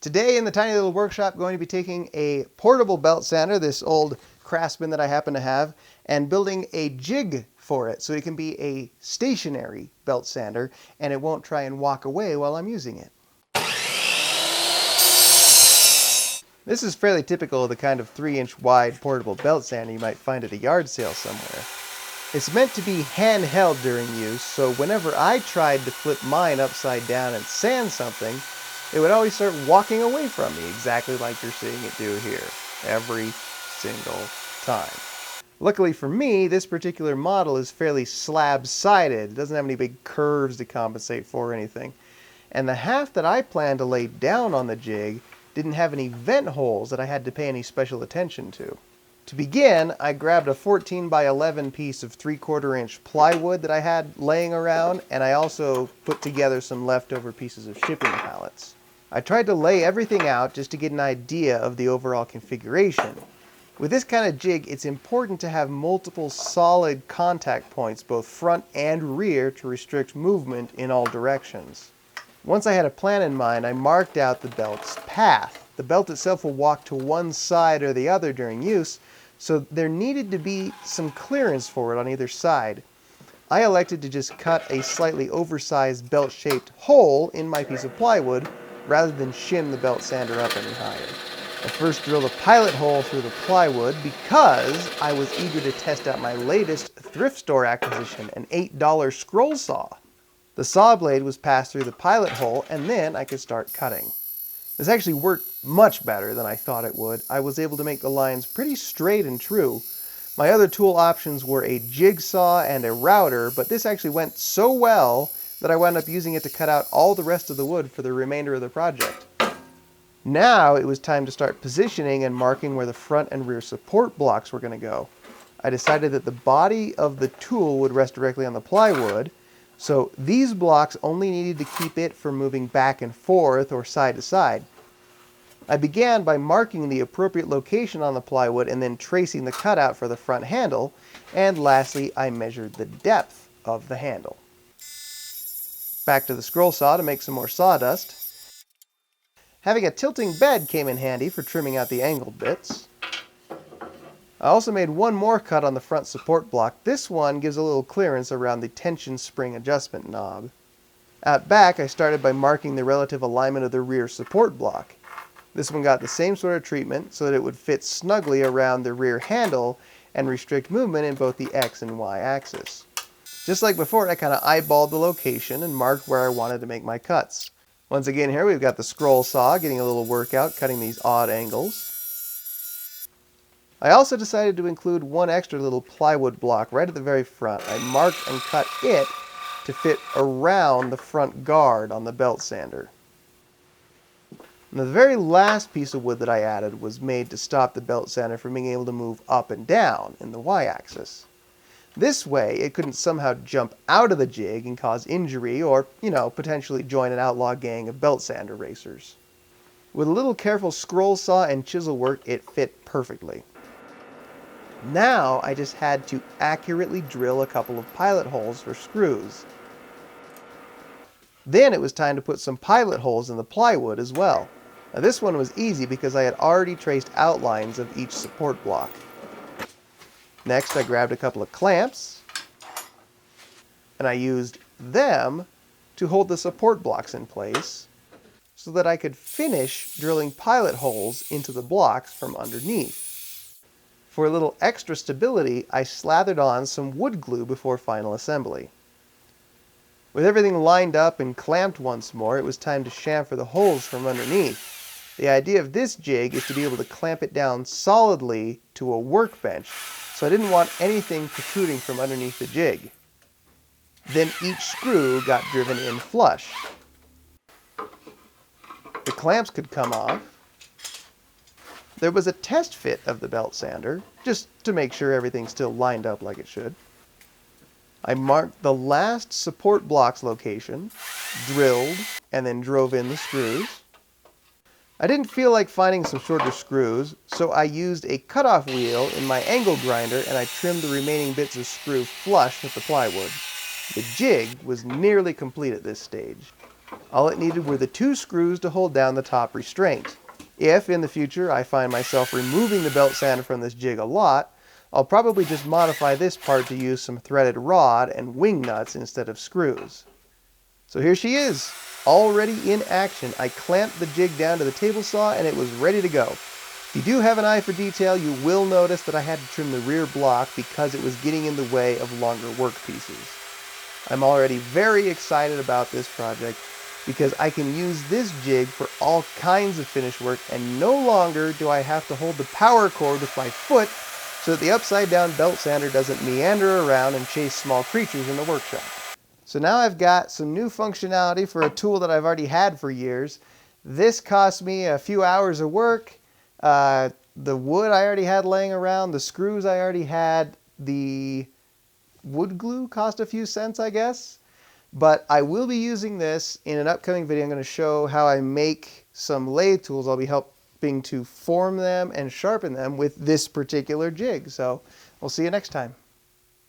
Today in the tiny little workshop, going to be taking a portable belt sander, this old Craftsman that I happen to have, and building a jig for it so it can be a stationary belt sander and it won't try and walk away while I'm using it. This is fairly typical of the kind of 3-inch wide portable belt sander you might find at a yard sale somewhere. It's meant to be handheld during use, so whenever I tried to flip mine upside down and sand something, it would always start walking away from me, exactly like you're seeing it do here, every single time. Luckily for me, this particular model is fairly slab-sided. It doesn't have any big curves to compensate for or anything. And the half that I planned to lay down on the jig didn't have any vent holes that I had to pay any special attention to. To begin, I grabbed a 14 by 11 piece of 3/4 inch plywood that I had laying around, and I also put together some leftover pieces of shipping pallets. I tried to lay everything out just to get an idea of the overall configuration. With this kind of jig, it's important to have multiple solid contact points, both front and rear, to restrict movement in all directions. Once I had a plan in mind, I marked out the belt's path. The belt itself will walk to one side or the other during use, so there needed to be some clearance for it on either side. I elected to just cut a slightly oversized belt-shaped hole in my piece of plywood rather than shim the belt sander up any higher. I first drilled a pilot hole through the plywood because I was eager to test out my latest thrift store acquisition, an $8 scroll saw. The saw blade was passed through the pilot hole, and then I could start cutting. This actually worked much better than I thought it would. I was able to make the lines pretty straight and true. My other tool options were a jigsaw and a router, but this actually went so well that I wound up using it to cut out all the rest of the wood for the remainder of the project. Now it was time to start positioning and marking where the front and rear support blocks were going to go. I decided that the body of the tool would rest directly on the plywood, so these blocks only needed to keep it from moving back and forth or side to side. I began by marking the appropriate location on the plywood and then tracing the cutout for the front handle, and lastly I measured the depth of the handle. Back to the scroll saw to make some more sawdust. Having a tilting bed came in handy for trimming out the angled bits. I also made one more cut on the front support block. This one gives a little clearance around the tension spring adjustment knob. Out back, I started by marking the relative alignment of the rear support block. This one got the same sort of treatment so that it would fit snugly around the rear handle and restrict movement in both the X and Y axis. Just like before, I kind of eyeballed the location and marked where I wanted to make my cuts. Once again here we've got the scroll saw getting a little workout cutting these odd angles. I also decided to include one extra little plywood block right at the very front. I marked and cut it to fit around the front guard on the belt sander. And the very last piece of wood that I added was made to stop the belt sander from being able to move up and down in the Y-axis. This way, it couldn't somehow jump out of the jig and cause injury or, potentially join an outlaw gang of belt sander racers. With a little careful scroll saw and chisel work, it fit perfectly. Now, I just had to accurately drill a couple of pilot holes for screws. Then it was time to put some pilot holes in the plywood as well. Now, this one was easy because I had already traced outlines of each support block. Next, I grabbed a couple of clamps, and I used them to hold the support blocks in place so that I could finish drilling pilot holes into the blocks from underneath. For a little extra stability, I slathered on some wood glue before final assembly. With everything lined up and clamped once more, it was time to chamfer the holes from underneath. The idea of this jig is to be able to clamp it down solidly to a workbench, so I didn't want anything protruding from underneath the jig. Then each screw got driven in flush. The clamps could come off. There was a test fit of the belt sander, just to make sure everything still lined up like it should. I marked the last support block's location, drilled, and then drove in the screws. I didn't feel like finding some shorter screws, so I used a cutoff wheel in my angle grinder and I trimmed the remaining bits of screw flush with the plywood. The jig was nearly complete at this stage. All it needed were the 2 screws to hold down the top restraint. If, in the future, I find myself removing the belt sander from this jig a lot, I'll probably just modify this part to use some threaded rod and wing nuts instead of screws. So here she is, already in action. I clamped the jig down to the table saw and it was ready to go. If you do have an eye for detail, you will notice that I had to trim the rear block because it was getting in the way of longer work pieces. I'm already very excited about this project because I can use this jig for all kinds of finish work, and no longer do I have to hold the power cord with my foot so that the upside down belt sander doesn't meander around and chase small creatures in the workshop. So now I've got some new functionality for a tool that I've already had for years. This cost me a few hours of work. The wood I already had laying around, the screws I already had, the wood glue cost a few cents, I guess. But I will be using this in an upcoming video. I'm going to show how I make some lathe tools. I'll be helping to form them and sharpen them with this particular jig. So we'll see you next time.